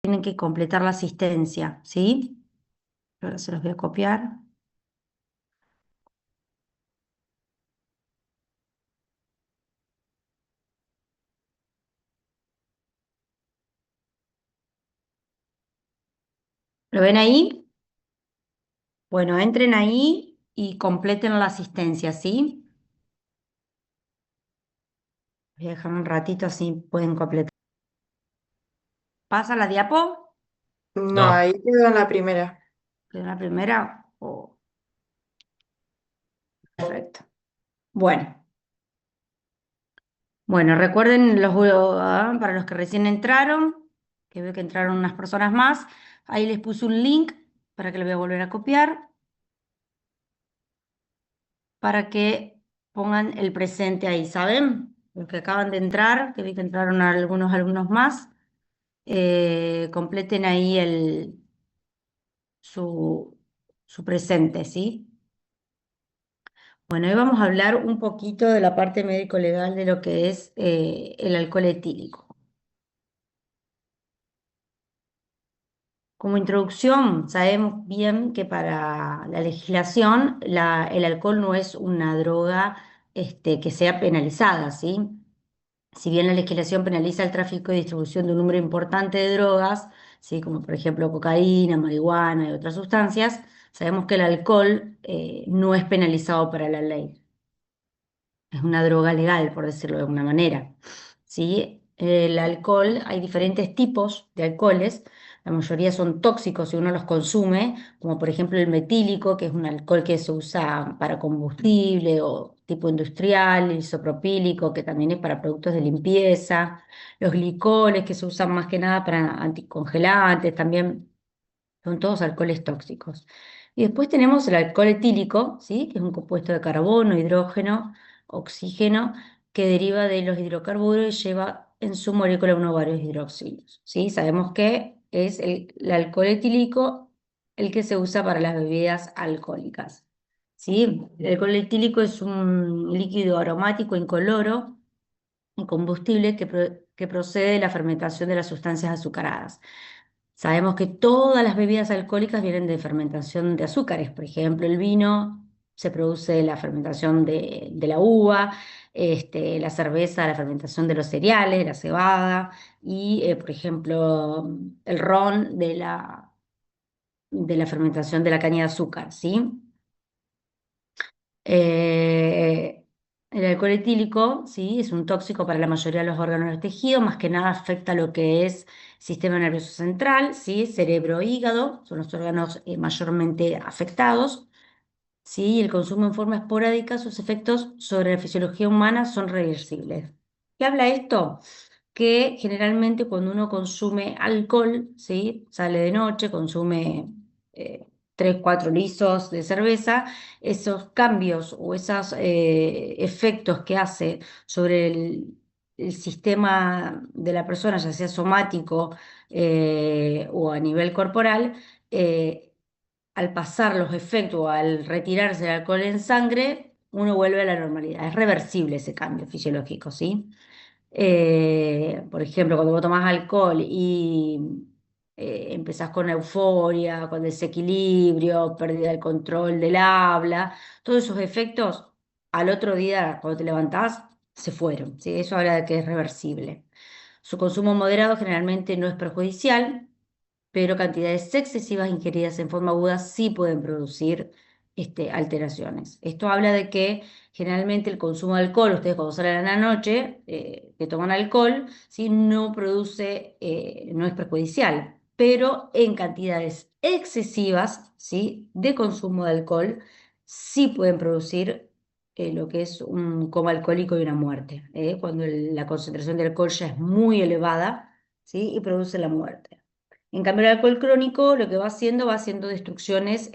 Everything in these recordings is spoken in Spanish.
tienen que completar la asistencia, ¿sí? Ahora se los voy a copiar. ¿Lo ven ahí? Bueno, entren ahí y completen la asistencia, ¿sí? Voy a dejar un ratito así pueden completar. ¿Pasa la diapo? No, No, ahí quedó en la primera. ¿Quedó la primera? Oh, perfecto. Bueno, bueno, recuerden para los que recién entraron, que veo que entraron unas personas más, ahí les puse un link para que lo voy a volver a copiar, para que pongan el presente ahí, ¿saben? Los que acaban de entrar, que vi que entraron algunos alumnos más, completen ahí su, su presente, ¿sí? Bueno, hoy vamos a hablar un poquito de la parte médico-legal de lo que es el alcohol etílico. Como introducción, sabemos bien que para la legislación el alcohol no es una droga que sea penalizada, ¿sí? Si bien la legislación penaliza el tráfico y distribución de un número importante de drogas, ¿sí? Como por ejemplo cocaína, marihuana y otras sustancias, sabemos que el alcohol no es penalizado para la ley. Es una droga legal, por decirlo de alguna manera. ¿Sí? El alcohol, hay diferentes tipos de alcoholes, la mayoría son tóxicos si uno los consume, como por ejemplo el metílico, que es un alcohol que se usa para combustible o tipo industrial, el isopropílico, que también es para productos de limpieza, los glicoles, que se usan más que nada para anticongelantes, también son todos alcoholes tóxicos. Y después tenemos el alcohol etílico, ¿sí? Que es un compuesto de carbono, hidrógeno, oxígeno, que deriva de los hidrocarburos y lleva en su molécula uno o varios hidroxilos, ¿sí? Sabemos que es el alcohol etílico el que se usa para las bebidas alcohólicas, ¿sí? El alcohol etílico es un líquido aromático incoloro y combustible que procede de la fermentación de las sustancias azucaradas. Sabemos que todas las bebidas alcohólicas vienen de fermentación de azúcares. Por ejemplo, el vino se produce de la fermentación de la uva, la cerveza, la fermentación de los cereales, de la cebada, y, por ejemplo, el ron de la fermentación de la caña de azúcar, ¿sí? Eh, el alcohol etílico, sí, es un tóxico para la mayoría de los órganos del tejido, más que nada afecta lo que es sistema nervioso central, sí, cerebro, hígado, son los órganos mayormente afectados, sí, y el consumo en forma esporádica, sus efectos sobre la fisiología humana son reversibles. ¿Qué habla esto? Que generalmente cuando uno consume alcohol, ¿sí? Sale de noche, consume 3, 4 lisos de cerveza, esos cambios o esos efectos que hace sobre el sistema de la persona, ya sea somático o a nivel corporal, eh, al pasar los efectos o al retirarse el alcohol en sangre, uno vuelve a la normalidad. Es reversible ese cambio fisiológico, ¿sí? Por ejemplo, cuando vos tomás alcohol y empezás con euforia, con desequilibrio, pérdida del control del habla, todos esos efectos al otro día, cuando te levantás, se fueron, ¿sí? Eso habla de que es reversible. Su consumo moderado generalmente no es perjudicial, pero cantidades excesivas ingeridas en forma aguda sí pueden producir alteraciones. Esto habla de que generalmente el consumo de alcohol, ustedes cuando salen a la noche, que toman alcohol, ¿sí? No produce, no es perjudicial, pero en cantidades excesivas, ¿sí? De consumo de alcohol sí pueden producir lo que es un coma alcohólico y una muerte, cuando la concentración de alcohol ya es muy elevada, ¿sí? Y produce la muerte. En cambio, el alcohol crónico lo que va haciendo destrucciones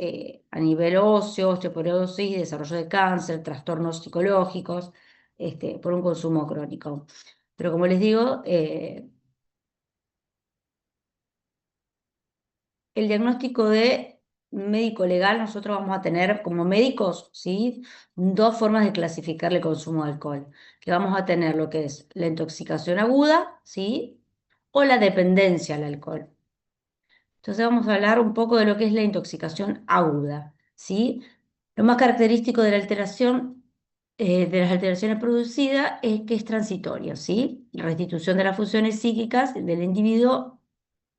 a nivel óseo, osteoporosis, desarrollo de cáncer, trastornos psicológicos, por un consumo crónico. Pero como les digo, el diagnóstico de médico legal, nosotros vamos a tener como médicos, ¿sí? Dos formas de clasificar el consumo de alcohol. Que vamos a tener lo que es la intoxicación aguda, ¿sí? O la dependencia al alcohol. Entonces vamos a hablar un poco de lo que es la intoxicación aguda, ¿sí? Lo más característico de la alteración, de las alteraciones producidas es que es transitorio, ¿sí? La restitución de las funciones psíquicas del individuo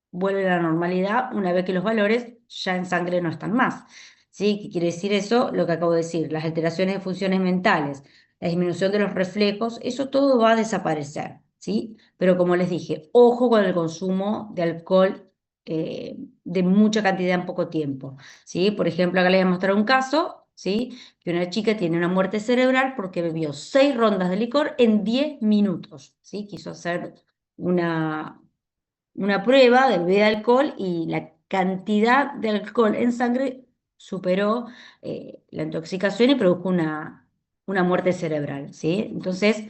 vuelve a la normalidad una vez que los valores ya en sangre no están más. ¿Sí? ¿Qué quiere decir eso? Lo que acabo de decir, las alteraciones de funciones mentales, la disminución de los reflejos, eso todo va a desaparecer, ¿sí? Pero como les dije, ojo con el consumo de alcohol de mucha cantidad en poco tiempo, ¿sí? Por ejemplo, acá les voy a mostrar un caso, ¿sí? Que una chica tiene una muerte cerebral porque bebió 6 rondas de licor en 10 minutos, ¿sí? Quiso hacer una, una prueba del bebida de alcohol y la cantidad de alcohol en sangre superó la intoxicación y produjo una muerte cerebral, ¿sí? Entonces,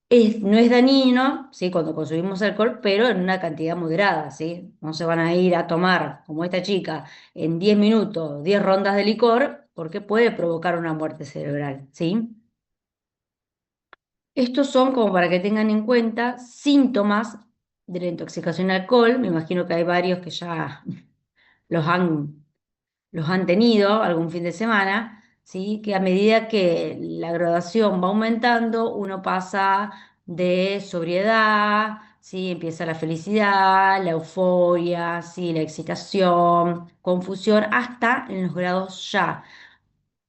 no es dañino, ¿sí? Cuando consumimos alcohol, pero en una cantidad moderada, ¿sí? No se van a ir a tomar, como esta chica, en 10 minutos, 10 rondas de licor, porque puede provocar una muerte cerebral, ¿sí? Estos son como para que tengan en cuenta síntomas de la intoxicación al alcohol. Me imagino que hay varios que ya los han, los han tenido algún fin de semana, ¿sí? Que a medida que la graduación va aumentando, uno pasa de sobriedad, ¿sí? Empieza la felicidad, la euforia, ¿sí? La excitación, confusión, hasta en los grados ya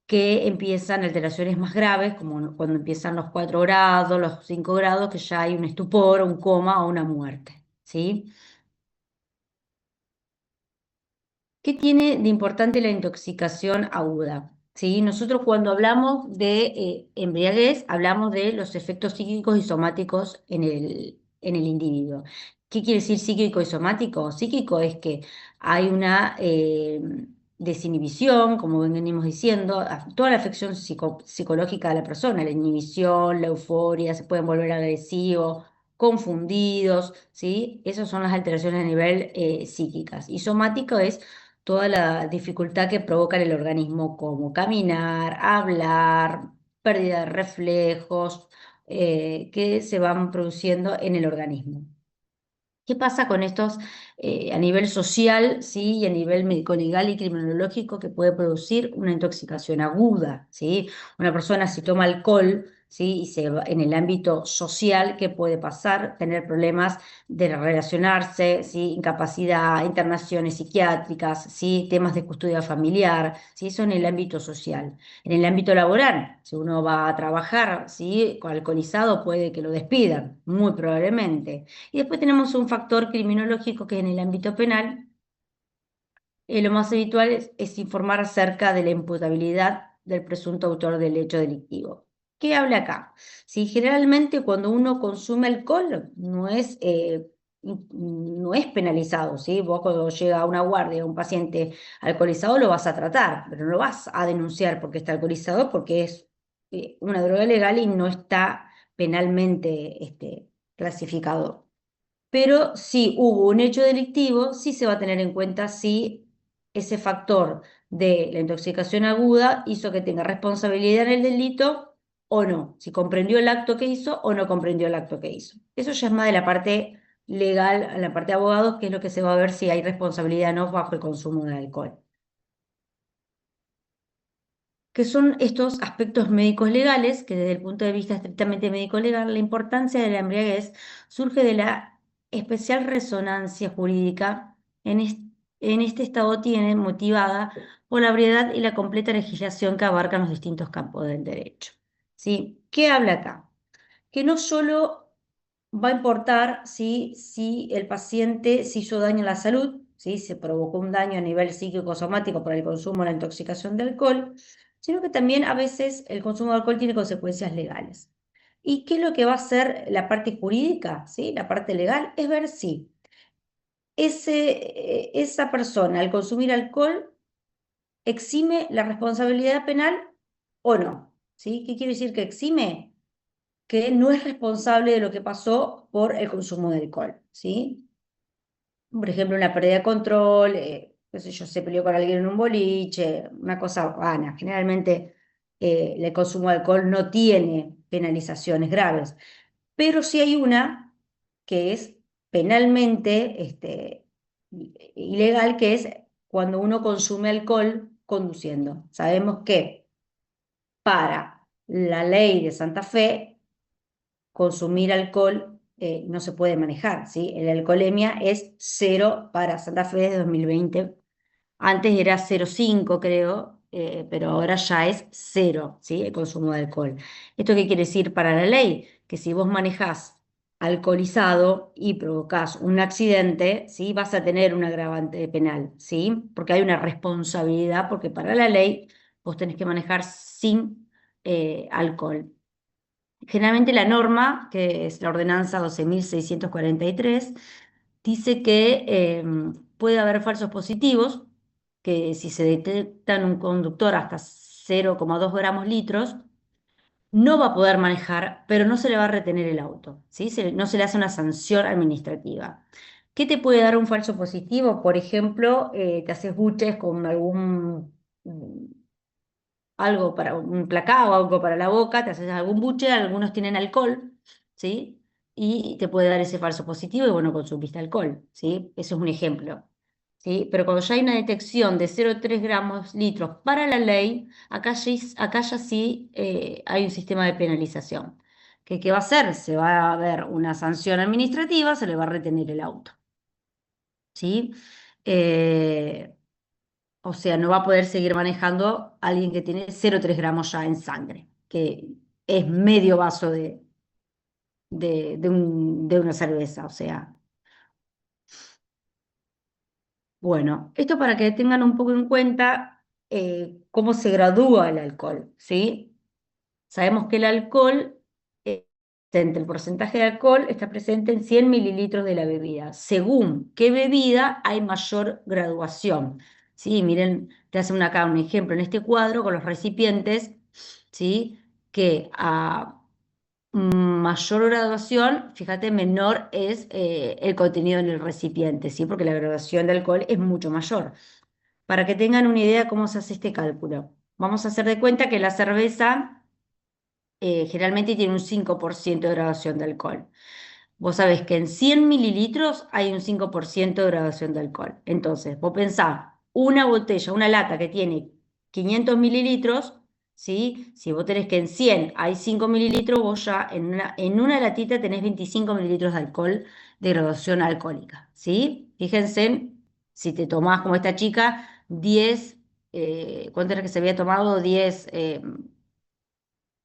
que empiezan alteraciones más graves, como cuando empiezan los 4 grados, los 5 grados, que ya hay un estupor, un coma o una muerte, ¿sí? ¿Qué tiene de importante la intoxicación aguda? ¿Sí? Nosotros cuando hablamos de embriaguez, hablamos de los efectos psíquicos y somáticos en el individuo. ¿Qué quiere decir psíquico y somático? Psíquico es que hay una desinhibición, como venimos diciendo, toda la afección psicológica de la persona, la inhibición, la euforia, se pueden volver agresivos, confundidos, ¿sí? Esas son las alteraciones a nivel psíquicas. Y somático es toda la dificultad que provoca en el organismo, como caminar, hablar, pérdida de reflejos, que se van produciendo en el organismo. ¿Qué pasa con estos a nivel social, sí, y a nivel médico-legal y criminológico que puede producir una intoxicación aguda, sí? Una persona si toma alcohol, sí, y en el ámbito social, ¿qué puede pasar? Tener problemas de relacionarse, sí, incapacidad, internaciones psiquiátricas, sí, temas de custodia familiar, sí, eso en el ámbito social. En el ámbito laboral, si uno va a trabajar, sí, alcoholizado, puede que lo despidan, muy probablemente. Y después tenemos un factor criminológico que en el ámbito penal lo más habitual es informar acerca de la imputabilidad del presunto autor del hecho delictivo. ¿Qué habla acá? Si generalmente cuando uno consume alcohol no es penalizado, ¿sí? Vos cuando llega a una guardia un paciente alcoholizado lo vas a tratar, pero no lo vas a denunciar porque está alcoholizado porque es una droga legal y no está penalmente clasificado. Pero si hubo un hecho delictivo, sí se va a tener en cuenta si ese factor de la intoxicación aguda hizo que tenga responsabilidad en el delito o no, si comprendió el acto que hizo o no comprendió el acto que hizo. Eso ya es más de la parte legal, a la parte de abogados, que es lo que se va a ver si hay responsabilidad o no bajo el consumo de alcohol. ¿Qué son estos aspectos médicos legales? Que desde el punto de vista estrictamente médico-legal, la importancia de la embriaguez surge de la especial resonancia jurídica en este estado tiene motivada por la variedad y la completa legislación que abarcan los distintos campos del derecho. ¿Sí? ¿Qué habla acá? Que no solo va a importar si el paciente se hizo daño a la salud, si se provocó un daño a nivel psíquico-somático por el consumo o la intoxicación de alcohol, sino que también a veces el consumo de alcohol tiene consecuencias legales. ¿Y qué es lo que va a hacer la parte jurídica? ¿Sí? La parte legal es ver si esa persona al consumir alcohol exime la responsabilidad penal o no. ¿Sí? ¿Qué quiere decir que exime? Que no es responsable de lo que pasó por el consumo de alcohol, ¿sí? Por ejemplo, una pérdida de control, qué sé yo, se peleó con alguien en un boliche, una cosa vana. Generalmente el consumo de alcohol no tiene penalizaciones graves, pero sí hay una que es penalmente ilegal, que es cuando uno consume alcohol conduciendo. Sabemos que para la ley de Santa Fe, consumir alcohol no se puede manejar, ¿sí? La alcoholemia es cero para Santa Fe de 2020. Antes era 0,5 creo, pero ahora ya es cero, ¿sí? El consumo de alcohol. ¿Esto qué quiere decir para la ley? Que si vos manejás alcoholizado y provocás un accidente, ¿sí? Vas a tener un agravante penal, ¿sí? Porque hay una responsabilidad, porque para la ley vos tenés que manejar sin alcohol. Generalmente la norma, que es la ordenanza 12.643, dice que puede haber falsos positivos, que si se detecta en un conductor hasta 0,2 gramos litros, no va a poder manejar, pero no se le va a retener el auto, ¿sí? No se le hace una sanción administrativa. ¿Qué te puede dar un falso positivo? Por ejemplo, te haces buches con algo para un placado, algo para la boca, te haces algún buche, algunos tienen alcohol, ¿sí? Y te puede dar ese falso positivo y bueno, consumiste alcohol, ¿sí? Eso es un ejemplo, ¿sí? Pero cuando ya hay una detección de 0,3 gramos litros para la ley, acá ya sí hay un sistema de penalización. ¿Qué va a hacer? Se va a ver una sanción administrativa, se le va a retener el auto, ¿sí? Eh, o sea, no va a poder seguir manejando alguien que tiene 0,3 gramos ya en sangre, que es medio vaso de una cerveza. O sea, bueno, esto para que tengan un poco en cuenta cómo se gradúa el alcohol, ¿sí? Sabemos que el alcohol, entre el porcentaje de alcohol, está presente en 100 mililitros de la bebida. Según qué bebida hay mayor graduación. ¿Sí? Miren, te hacen acá un ejemplo en este cuadro con los recipientes, ¿sí? Que a mayor graduación, fíjate, menor es el contenido en el recipiente, ¿sí? Porque la graduación de alcohol es mucho mayor. Para que tengan una idea cómo se hace este cálculo. Vamos a hacer de cuenta que la cerveza generalmente tiene un 5% de graduación de alcohol. Vos sabés que en 100 mililitros hay un 5% de graduación de alcohol. Entonces, vos pensás, una botella, una lata que tiene 500 mililitros, ¿sí? Si vos tenés que en 100 hay 5 mililitros, vos ya en una latita tenés 25 mililitros de alcohol de graduación alcohólica, ¿sí? Fíjense, si te tomás como esta chica, 10, ¿cuánto era que se había tomado? 10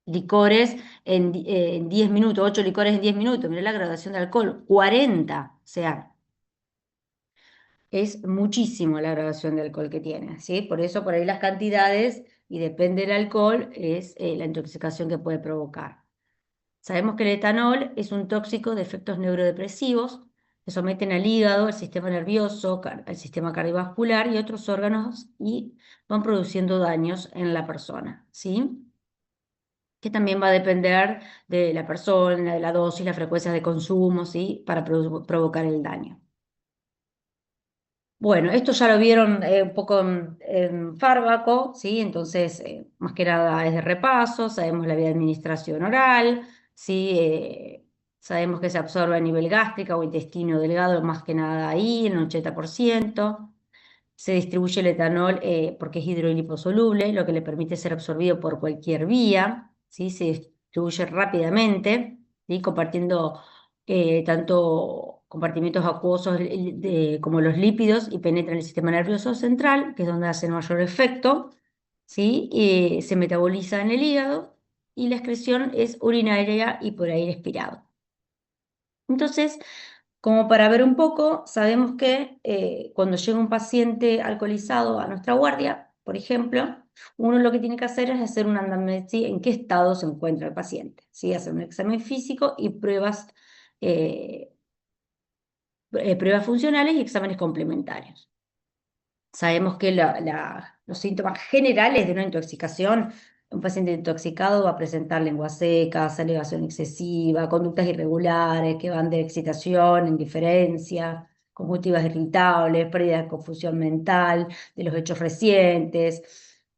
licores en 10 minutos, 8 licores en 10 minutos, mirá la graduación de alcohol, 40, o sea, es muchísimo la graduación de alcohol que tiene, ¿sí? Por eso por ahí las cantidades, y depende del alcohol, es la intoxicación que puede provocar. Sabemos que el etanol es un tóxico de efectos neurodepresivos que someten al hígado, al sistema nervioso, al sistema cardiovascular y otros órganos y van produciendo daños en la persona, ¿sí? Que también va a depender de la persona, de la dosis, la frecuencia de consumo, ¿sí? Para provocar el daño. Bueno, esto ya lo vieron un poco en fármaco, ¿sí? Entonces, más que nada es de repaso, sabemos la vía de administración oral, ¿sí? Sabemos que se absorbe a nivel gástrico o intestino delgado, más que nada ahí, en un 80%. Se distribuye el etanol porque es hidroliposoluble, lo que le permite ser absorbido por cualquier vía, ¿sí? Se distribuye rápidamente, ¿sí? Compartiendo tanto compartimentos acuosos como los lípidos y penetra en el sistema nervioso central, que es donde hace el mayor efecto, ¿sí? Se metaboliza en el hígado y la excreción es urinaria y por aire expirado. Entonces, como para ver un poco, sabemos que cuando llega un paciente alcoholizado a nuestra guardia, por ejemplo, uno lo que tiene que hacer es hacer un anamnesis en qué estado se encuentra el paciente, ¿sí? Hacer un examen físico y eh, pruebas funcionales y exámenes complementarios. Sabemos que los síntomas generales de una intoxicación, un paciente intoxicado va a presentar lengua seca, salivación excesiva, conductas irregulares que van de excitación, indiferencia, conjuntivas irritables, pérdida de confusión mental de los hechos recientes,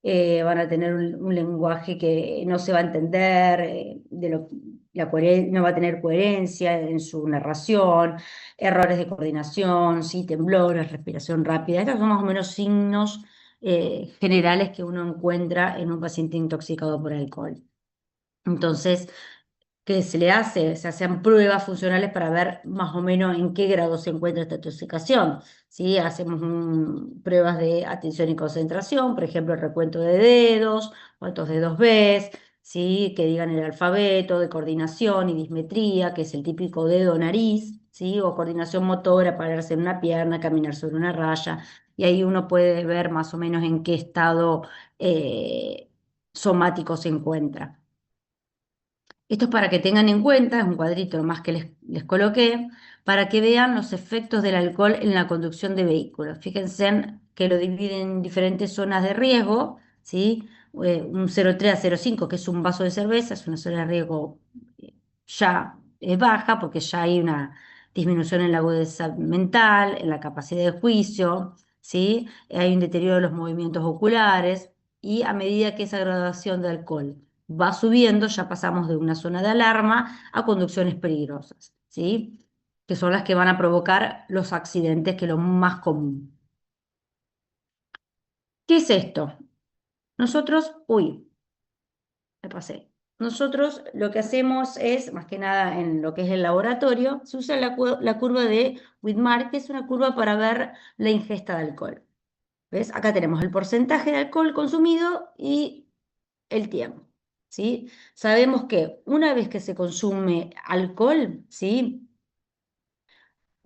van a tener un lenguaje que no se va a entender no va a tener coherencia en su narración, errores de coordinación, ¿sí? Temblores, respiración rápida. Estos son más o menos signos generales que uno encuentra en un paciente intoxicado por alcohol. Entonces, ¿qué se le hace? Se hacen pruebas funcionales para ver más o menos en qué grado se encuentra esta intoxicación. ¿Sí? Hacemos pruebas de atención y concentración, por ejemplo, el recuento de dedos, cuántos dedos ves, ¿sí? Que digan el alfabeto, de coordinación y dismetría, que es el típico dedo-nariz, ¿sí? O coordinación motora, pararse en una pierna, caminar sobre una raya. Y ahí uno puede ver más o menos en qué estado somático se encuentra. Esto es para que tengan en cuenta, es un cuadrito más que les coloqué, para que vean los efectos del alcohol en la conducción de vehículos. Fíjense que lo dividen en diferentes zonas de riesgo, ¿sí? Un 0,3 a 0,5, que es un vaso de cerveza, es una zona de riesgo ya baja, porque ya hay una disminución en la agudeza mental, en la capacidad de juicio, ¿sí? Hay un deterioro de los movimientos oculares, y a medida que esa graduación de alcohol va subiendo, ya pasamos de una zona de alarma a conducciones peligrosas, ¿sí? Que son las que van a provocar los accidentes, que es lo más común. ¿Qué es esto? Nosotros, uy, me pasé. Nosotros lo que hacemos es, más que nada en lo que es el laboratorio, se usa la curva de Widmar, que es una curva para ver la ingesta de alcohol. ¿Ves? Acá tenemos el porcentaje de alcohol consumido y el tiempo, ¿sí? Sabemos que una vez que se consume alcohol, ¿sí?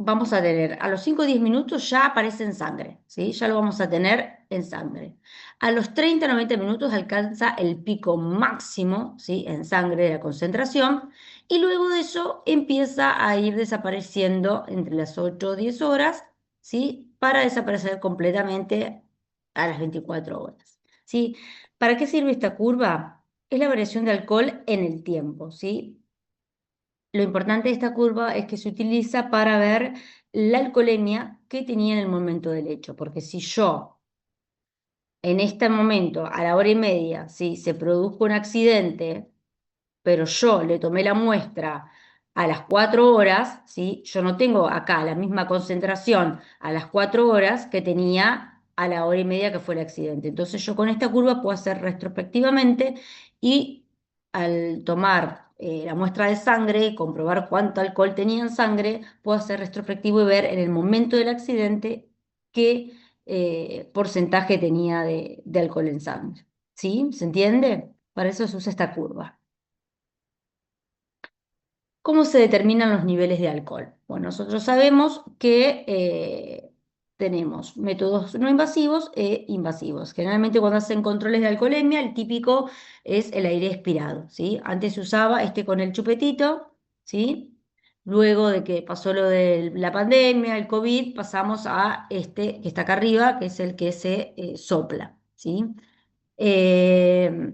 Vamos a tener, a los 5 o 10 minutos ya aparece en sangre, ¿sí? Ya lo vamos a tener en sangre. A los 30 o 90 minutos alcanza el pico máximo, ¿sí? En sangre de la concentración, y luego de eso empieza a ir desapareciendo entre las 8 o 10 horas, ¿sí? Para desaparecer completamente a las 24 horas, ¿sí? ¿Para qué sirve esta curva? Es la variación de alcohol en el tiempo, ¿sí? Lo importante de esta curva es que se utiliza para ver la alcoholemia que tenía en el momento del hecho, porque si yo en este momento, a la hora y media, si se produjo un accidente, pero yo le tomé la muestra a las 4 horas, ¿sí? Yo no tengo acá la misma concentración a las 4 horas que tenía a la hora y media que fue el accidente. Entonces yo con esta curva puedo hacer retrospectivamente, y al tomar la muestra de sangre, comprobar cuánto alcohol tenía en sangre, puedo hacer retrospectivo y ver en el momento del accidente qué porcentaje tenía de alcohol en sangre. ¿Sí? ¿Se entiende? Para eso se usa esta curva. ¿Cómo se determinan los niveles de alcohol? Bueno, nosotros sabemos que tenemos métodos no invasivos e invasivos. Generalmente cuando hacen controles de alcoholemia, el típico es el aire expirado, ¿sí? Antes se usaba este con el chupetito, ¿sí? Luego de que pasó lo de la pandemia, el COVID, pasamos a este que está acá arriba, que es el que se sopla, ¿sí? Eh,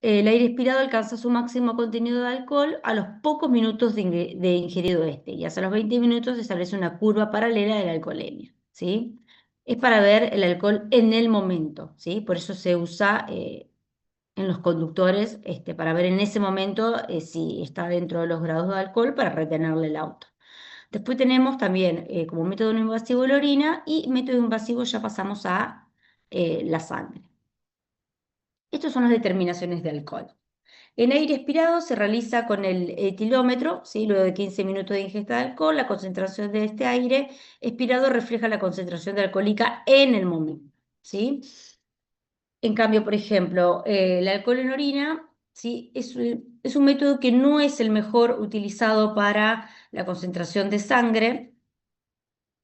el aire expirado alcanza su máximo contenido de alcohol a los pocos minutos de ingerido este, y hasta los 20 minutos se establece una curva paralela de la alcoholemia, ¿sí? Es para ver el alcohol en el momento, ¿sí? Por eso se usa en los conductores, para ver en ese momento si está dentro de los grados de alcohol para retenerle el auto. Después tenemos también como método no invasivo la orina, y método invasivo ya pasamos a la sangre. Estas son las determinaciones de alcohol. En aire expirado se realiza con el etilómetro, ¿sí? Luego de 15 minutos de ingesta de alcohol, la concentración de este aire expirado refleja la concentración de alcohólica en el momento, ¿sí? En cambio, por ejemplo, el alcohol en orina, ¿sí? Es un método que no es el mejor utilizado para la concentración de sangre,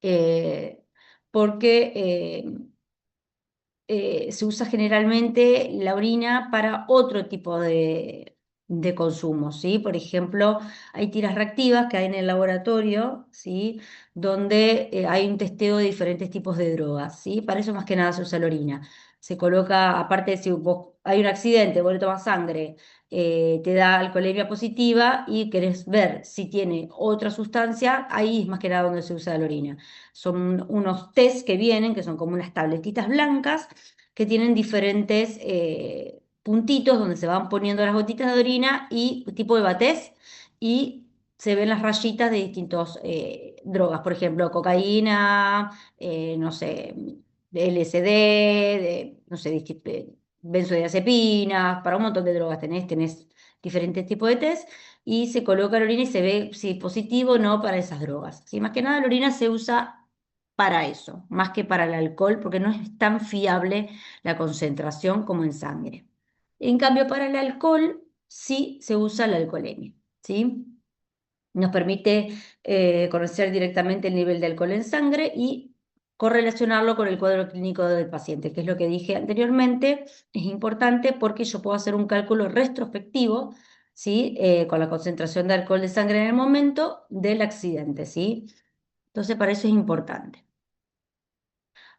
eh, porque se usa generalmente la orina para otro tipo de consumo, ¿sí? Por ejemplo, hay tiras reactivas que hay en el laboratorio, ¿sí? Donde hay un testeo de diferentes tipos de drogas, ¿sí? Para eso más que nada se usa la orina. Se coloca, aparte de si hay un accidente, vos le tomas sangre, te da alcoholemia positiva y querés ver si tiene otra sustancia, ahí es más que nada donde se usa la orina. Son unos test que vienen, que son como unas tabletitas blancas, que tienen diferentes puntitos donde se van poniendo las gotitas de orina y tipo de batés y se ven las rayitas de distintas drogas, por ejemplo, cocaína, no sé, de LSD, no sé, benzodiazepinas, para un montón de drogas tenés diferentes tipos de test y se coloca la orina y se ve si es positivo o no para esas drogas. ¿Sí? Más que nada la orina se usa para eso, más que para el alcohol, porque no es tan fiable la concentración como en sangre. En cambio, para el alcohol sí se usa la alcoholemia, ¿sí? Nos permite conocer directamente el nivel de alcohol en sangre y correlacionarlo con el cuadro clínico del paciente, que es lo que dije anteriormente. Es importante porque yo puedo hacer un cálculo retrospectivo, ¿sí? Con la concentración de alcohol de sangre en el momento del accidente, ¿sí? Entonces, para eso es importante.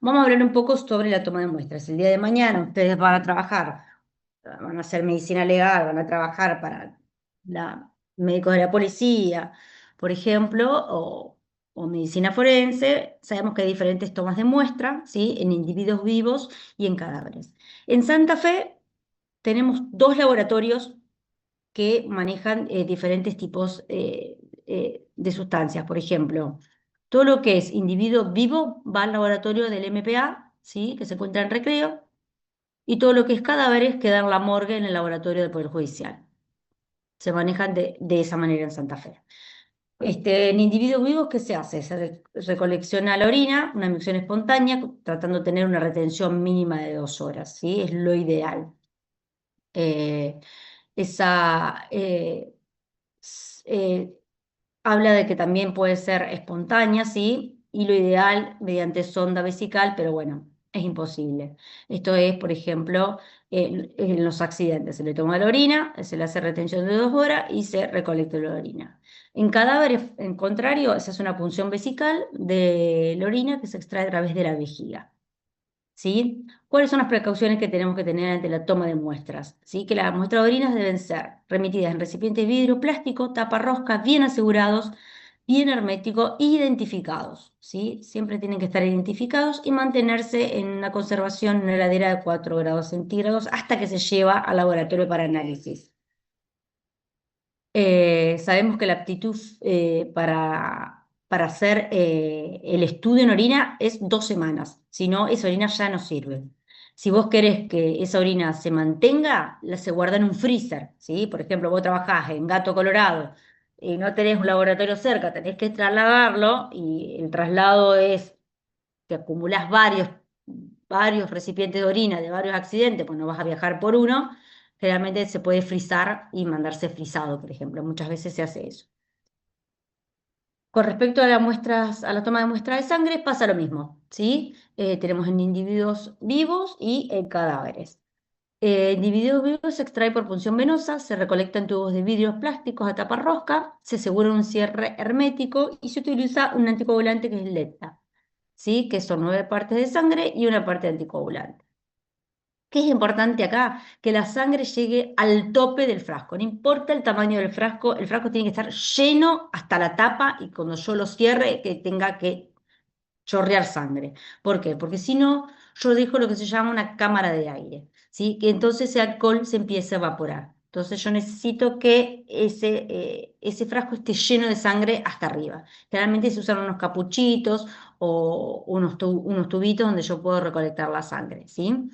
Vamos a hablar un poco sobre la toma de muestras. El día de mañana ustedes van a trabajar, van a hacer medicina legal, van a trabajar para médicos de la policía, por ejemplo, o medicina forense. Sabemos que hay diferentes tomas de muestra, ¿sí? En individuos vivos y en cadáveres. En Santa Fe tenemos dos laboratorios que manejan diferentes tipos de sustancias. Por ejemplo, todo lo que es individuo vivo va al laboratorio del MPA, ¿sí? Que se encuentra en Recreo, y todo lo que es cadáveres queda en la morgue en el laboratorio del Poder Judicial. Se manejan de esa manera en Santa Fe. En individuos vivos, ¿qué se hace? Recolecciona la orina, una emisión espontánea, tratando de tener una retención mínima de 2 horas, ¿sí? Es lo ideal. Eh, esa, eh, Habla de que también puede ser espontánea, ¿sí? Y lo ideal mediante sonda vesical, pero bueno, es imposible. Esto es, por ejemplo, en los accidentes. Se le toma la orina, se le hace retención de 2 horas y se recolecta la orina. En cadáveres, en contrario, se hace una punción vesical de la orina que se extrae a través de la vejiga. ¿Sí? ¿Cuáles son las precauciones que tenemos que tener ante la toma de muestras? ¿Sí? Que las muestras de orinas deben ser remitidas en recipientes de vidrio plástico, taparroscas bien asegurados, bien herméticos e identificados. ¿Sí? Siempre tienen que estar identificados y mantenerse en una conservación en una heladera de 4 grados centígrados hasta que se lleva al laboratorio para análisis. Sabemos que la aptitud para hacer el estudio en orina es 2 semanas, si no, esa orina ya no sirve. Si vos querés que esa orina se mantenga, la se guarda en un freezer, ¿sí? Por ejemplo, vos trabajás en Gato Colorado y no tenés un laboratorio cerca, tenés que trasladarlo y el traslado es que acumulás varios recipientes de orina de varios accidentes, pues no vas a viajar por uno, generalmente se puede frizar y mandarse frizado, por ejemplo. Muchas veces se hace eso. Con respecto a las muestras, a la toma de muestras de sangre, pasa lo mismo, ¿sí? Tenemos en individuos vivos y en cadáveres. Individuos vivos se extrae por punción venosa, se recolecta en tubos de vidrios plásticos a tapa rosca, se asegura un cierre hermético y se utiliza un anticoagulante que es LETA, ¿sí? Que son 9 partes de sangre y una parte de anticoagulante. ¿Qué es importante acá? Que la sangre llegue al tope del frasco. No importa el tamaño del frasco, el frasco tiene que estar lleno hasta la tapa y cuando yo lo cierre, que tenga que chorrear sangre. ¿Por qué? Porque si no, yo dejo lo que se llama una cámara de aire, ¿sí? Que entonces ese alcohol se empiece a evaporar. Entonces yo necesito que ese frasco esté lleno de sangre hasta arriba. Generalmente se usan unos capuchitos o unos tubitos donde yo puedo recolectar la sangre, ¿sí?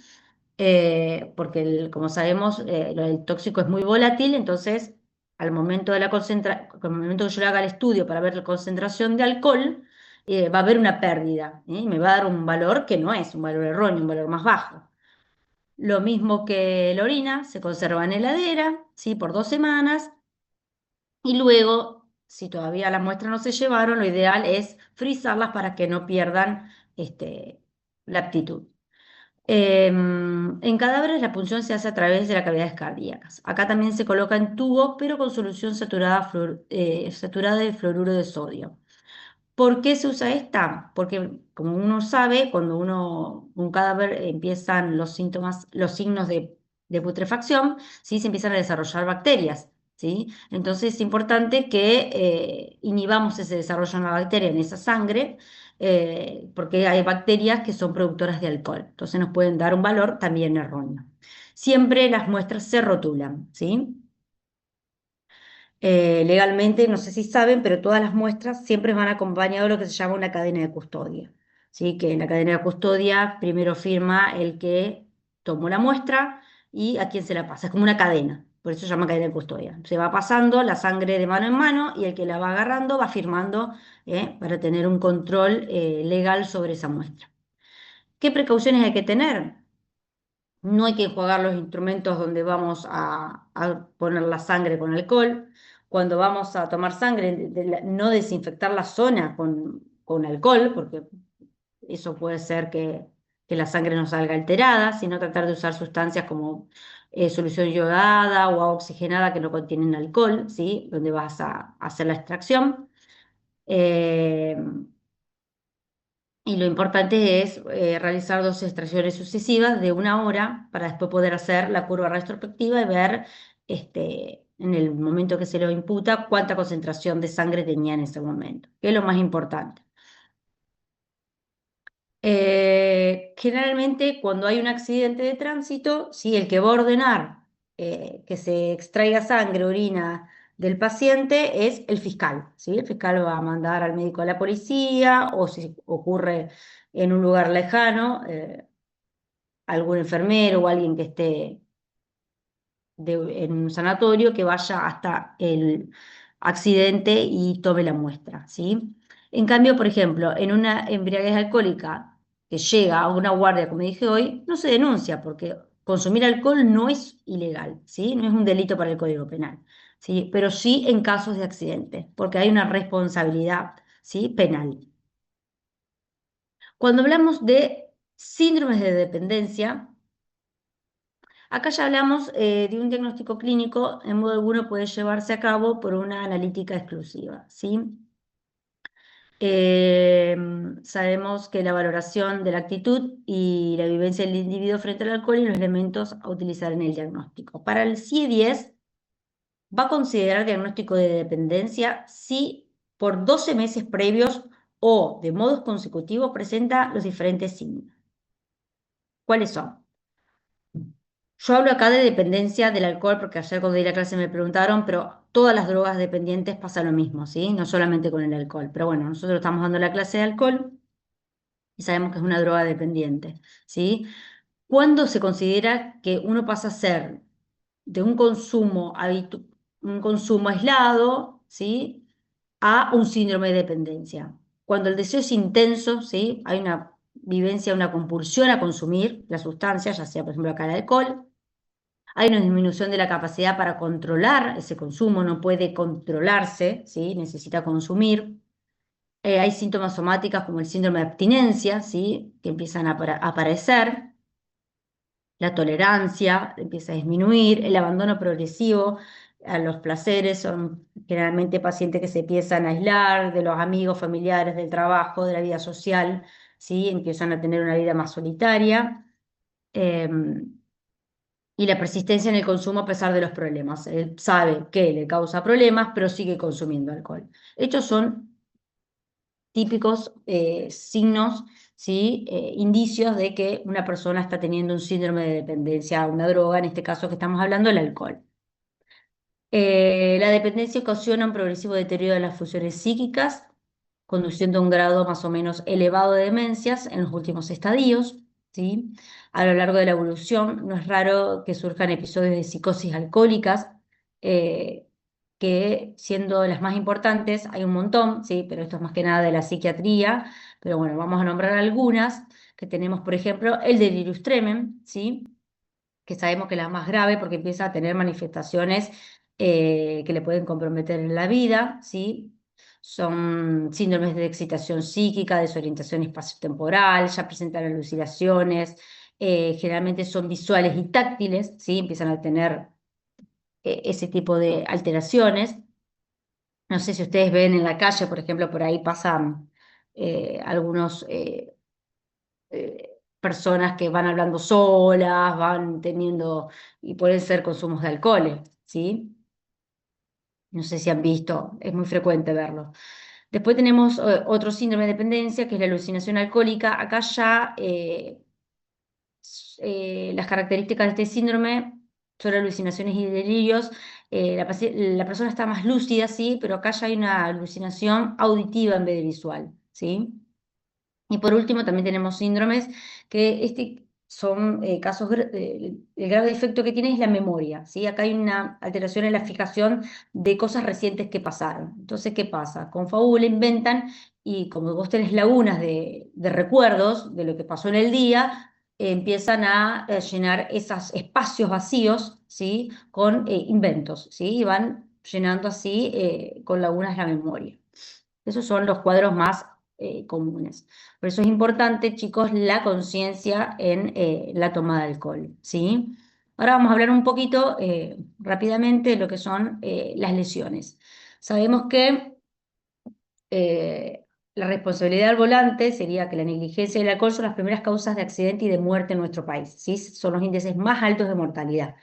Porque como sabemos, el tóxico es muy volátil, entonces al momento que yo le haga el estudio para ver la concentración de alcohol, va a haber una pérdida, ¿eh? Y me va a dar un valor que no es un valor erróneo, un valor más bajo. Lo mismo que la orina, se conserva en heladera, ¿sí? Por 2 semanas, y luego, si todavía las muestras no se llevaron, lo ideal es frizarlas para que no pierdan la aptitud. En cadáveres la punción se hace a través de las cavidades cardíacas. Acá también se coloca en tubo, pero con solución saturada de fluoruro de sodio. ¿Por qué se usa esta? Porque, como uno sabe, cuando un cadáver empiezan los síntomas, los signos de putrefacción, ¿sí? Se empiezan a desarrollar bacterias, ¿sí? Entonces es importante que inhibamos ese desarrollo de la bacteria en esa sangre, porque hay bacterias que son productoras de alcohol. Entonces nos pueden dar un valor también erróneo. siempre las muestras se rotulan, ¿sí? Legalmente, no sé si saben, pero todas las muestras siempre van acompañadas de lo que se llama una cadena de custodia. ¿Sí? Que en la cadena de custodia primero firma el que tomó la muestra y a quién se la pasa. Es como una cadena, por eso se llama cadena de custodia. Se va pasando la sangre de mano en mano y el que la va agarrando va firmando para tener un control legal sobre esa muestra. ¿Qué precauciones hay que tener? No hay que enjuagar los instrumentos donde vamos a poner la sangre con alcohol. Cuando vamos a tomar sangre, no desinfectar la zona con alcohol, porque eso puede ser que la sangre no salga alterada, sino tratar de usar sustancias como solución iodada o agua oxigenada que no contienen alcohol, ¿sí? Donde vas a hacer la extracción. Eh, y lo importante es realizar dos extracciones sucesivas de 1 hora para después poder hacer la curva retrospectiva y ver en el momento que se lo imputa cuánta concentración de sangre tenía en ese momento, que es lo más importante. Generalmente cuando hay un accidente de tránsito, sí, el que va a ordenar que se extraiga sangre, orina del paciente es el fiscal, ¿sí? El fiscal va a mandar al médico a la policía o si ocurre en un lugar lejano, algún enfermero o alguien que esté en un sanatorio que vaya hasta el accidente y tome la muestra, ¿sí? En cambio, por ejemplo, en una embriaguez alcohólica que llega a una guardia, como dije hoy, no se denuncia porque consumir alcohol no es ilegal, ¿sí? No es un delito para el Código Penal, ¿sí? Pero sí en casos de accidente, porque hay una responsabilidad, ¿sí? Penal. Cuando hablamos de síndromes de dependencia, acá ya hablamos de un diagnóstico clínico, en modo alguno puede llevarse a cabo por una analítica exclusiva, ¿sí? Eh, Sabemos que la valoración de la actitud y la vivencia del individuo frente al alcohol y los elementos a utilizar en el diagnóstico. Para el CIE-10 va a considerar diagnóstico de dependencia si por 12 meses previos o de modos consecutivos presenta los diferentes signos. ¿Cuáles son? Yo hablo acá de dependencia del alcohol, porque ayer cuando di la clase me preguntaron, pero todas las drogas dependientes pasa lo mismo, ¿sí? No solamente con el alcohol. Pero bueno, nosotros estamos dando la clase de alcohol y sabemos que es una droga dependiente, ¿sí? ¿Cuándo se considera que uno pasa a ser de un consumo, un consumo aislado, ¿sí? A un síndrome de dependencia? Cuando el deseo es intenso, ¿sí? Hay una vivencia, una compulsión a consumir la sustancia, ya sea por ejemplo acá el alcohol. Hay una disminución de la capacidad para controlar ese consumo, no puede controlarse, ¿sí? Necesita consumir. Hay síntomas somáticos como el síndrome de abstinencia, ¿sí? Que empiezan a aparecer. La tolerancia empieza a disminuir. El abandono progresivo a los placeres son generalmente pacientes que se empiezan a aislar de los amigos, familiares, del trabajo, de la vida social, ¿sí? Empiezan a tener una vida más solitaria. Y la persistencia en el consumo a pesar de los problemas. Él sabe que le causa problemas, pero sigue consumiendo alcohol. Estos son típicos signos, ¿sí? Indicios de que una persona está teniendo un síndrome de dependencia a una droga, en este caso que estamos hablando, el alcohol. La dependencia ocasiona un progresivo deterioro de las funciones psíquicas, conduciendo a un grado más o menos elevado de demencias en los últimos estadios, ¿sí? A lo largo de la evolución, no es raro que surjan episodios de psicosis alcohólicas, eh, que siendo las más importantes, hay un montón, ¿sí? Pero esto es más que nada de la psiquiatría, pero bueno, vamos a nombrar algunas, que tenemos, por ejemplo, el delirium tremens, ¿sí? Que sabemos que es la más grave porque empieza a tener manifestaciones que le pueden comprometer en la vida, ¿sí? Son síndromes de excitación psíquica, desorientación espaciotemporal, ya presentan alucinaciones, generalmente son visuales y táctiles, ¿sí? Empiezan a tener ese tipo de alteraciones. No sé si ustedes ven en la calle, por ejemplo, por ahí pasan algunos personas que van hablando solas, van teniendo, y pueden ser consumos de alcoholes, ¿sí? No sé si han visto, es muy frecuente verlo. Después tenemos otro síndrome de dependencia, que es la alucinación alcohólica. Acá ya las características de este síndrome son alucinaciones y delirios. La persona está más lúcida, sí, pero acá ya hay una alucinación auditiva en vez de visual, ¿sí? Y por último, también tenemos síndromes que son casos, el grave defecto que tiene es la memoria, ¿sí? Acá hay una alteración en la fijación de cosas recientes que pasaron. Entonces, ¿qué pasa? Con Fabula inventan y como vos tenés lagunas de recuerdos de lo que pasó en el día, empiezan a llenar esos espacios vacíos, ¿sí? Con inventos, ¿sí? Y van llenando así con lagunas la memoria. Esos son los cuadros más comunes. Por eso es importante, chicos, la conciencia en la toma de alcohol, ¿sí? Ahora vamos a hablar un poquito rápidamente de lo que son las lesiones. Sabemos que la responsabilidad al volante sería que la negligencia y el alcohol son las primeras causas de accidente y de muerte en nuestro país, ¿sí? Son los índices más altos de mortalidad.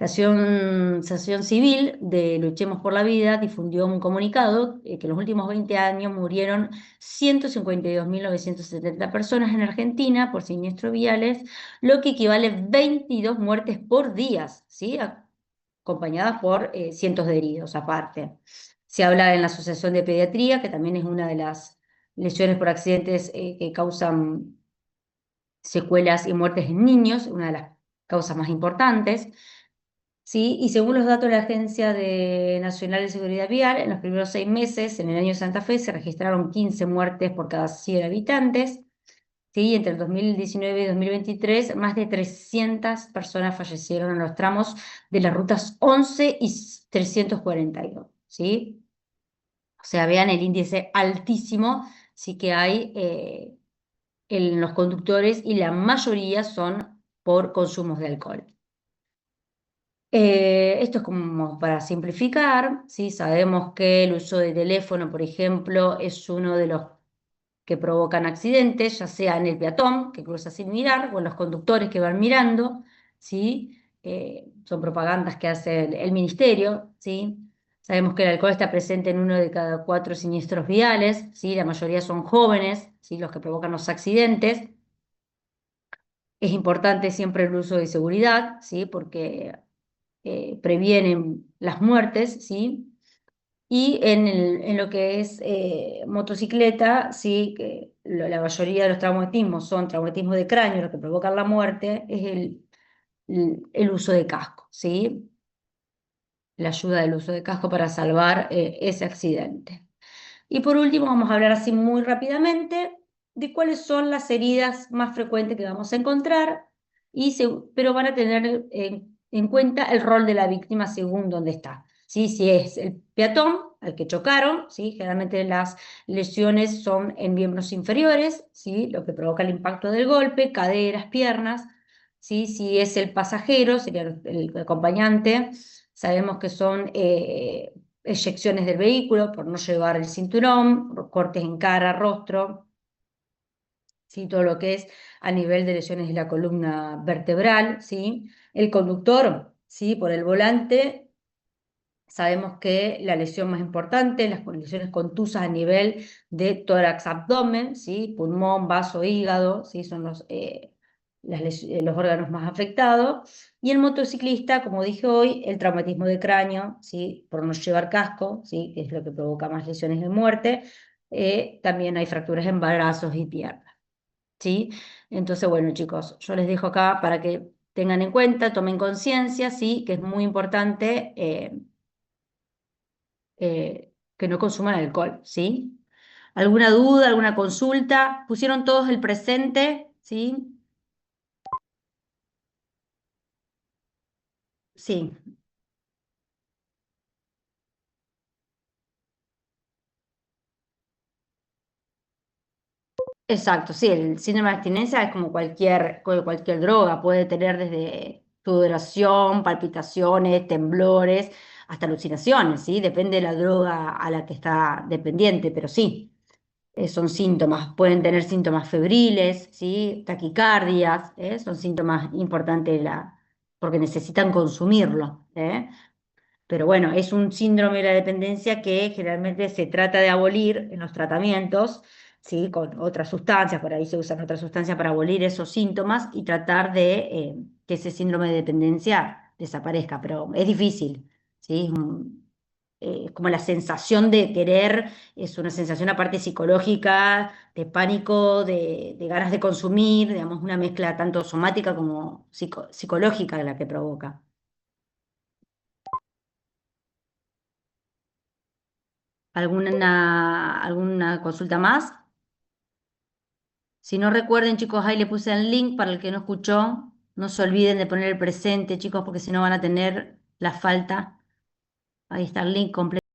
La Asociación Civil de Luchemos por la Vida difundió un comunicado que en los últimos 20 años murieron 152.970 personas en Argentina por siniestros viales, lo que equivale a 22 muertes por día, ¿sí? Acompañadas por cientos de heridos aparte. Se habla en la Asociación de Pediatría, que también es una de las lesiones por accidentes que causan secuelas y muertes en niños, una de las causas más importantes. Sí, y según los datos de la Nacional de Seguridad Vial, en los primeros 6 meses, en el año de Santa Fe, se registraron 15 muertes por cada 100 habitantes. Sí, entre el 2019 y 2023, más de 300 personas fallecieron en los tramos de las rutas 11 y 342. ¿Sí? O sea, vean el índice altísimo sí que hay en los conductores y la mayoría son por consumos de alcohol. Esto es como para simplificar, ¿sí? Sabemos que el uso de teléfono, por ejemplo, es uno de los que provocan accidentes, ya sea en el peatón, que cruza sin mirar, o en los conductores que van mirando, ¿sí? Son propagandas que hace el ministerio, ¿sí? Sabemos que el alcohol está presente en uno de cada 4 siniestros viales, ¿sí? La mayoría son jóvenes, ¿sí? Los que provocan los accidentes. Es importante siempre el uso de seguridad, ¿sí? Porque previenen las muertes, ¿sí? Y en lo que es motocicleta, sí, que la mayoría de los traumatismos son traumatismos de cráneo, lo que provocan la muerte, es el uso de casco, ¿sí? La ayuda del uso de casco para salvar ese accidente. Y por último, vamos a hablar así muy rápidamente de cuáles son las heridas más frecuentes que vamos a encontrar, pero van a tener en cuenta el rol de la víctima según dónde está. ¿Sí? Si es el peatón al que chocaron, ¿sí? Generalmente las lesiones son en miembros inferiores, ¿sí? Lo que provoca el impacto del golpe, caderas, piernas. ¿Sí? Si es el pasajero, sería el acompañante, sabemos que son eyecciones del vehículo por no llevar el cinturón, cortes en cara, rostro, ¿sí? Todo lo que es a nivel de lesiones de la columna vertebral, ¿sí? El conductor, ¿sí? Por el volante, sabemos que la lesión más importante, las lesiones contusas a nivel de tórax, abdomen, ¿sí? Pulmón, vaso, hígado, ¿sí? Son los órganos más afectados. Y el motociclista, como dije hoy, el traumatismo de cráneo, ¿sí? Por no llevar casco, ¿sí? Que es lo que provoca más lesiones de muerte. También hay fracturas en brazos y piernas, ¿sí? Entonces, bueno, chicos, yo les dejo acá para que tengan en cuenta, tomen conciencia, ¿sí? Que es muy importante que no consuman alcohol, ¿sí? ¿Alguna duda, alguna consulta? ¿Pusieron todos el presente? ¿Sí? Sí, exacto, sí, el síndrome de abstinencia es como cualquier droga, puede tener desde sudoración, palpitaciones, temblores, hasta alucinaciones, ¿sí? Depende de la droga a la que está dependiente, pero sí, son síntomas, pueden tener síntomas febriles, ¿sí? Taquicardias, son síntomas importantes porque necesitan consumirlo, ¿eh? Pero bueno, es un síndrome de la dependencia que generalmente se trata de abolir en los tratamientos, ¿sí? Con otras sustancias, por ahí se usan otras sustancias para abolir esos síntomas y tratar de que ese síndrome de dependencia desaparezca, pero es difícil, ¿sí? Es como la sensación de querer, es una sensación aparte psicológica, de pánico, de ganas de consumir, digamos, una mezcla tanto somática como psicológica la que provoca. ¿Alguna consulta más? Si no recuerden, chicos, ahí le puse el link para el que no escuchó. No se olviden de poner el presente, chicos, porque si no van a tener la falta. Ahí está el link completo.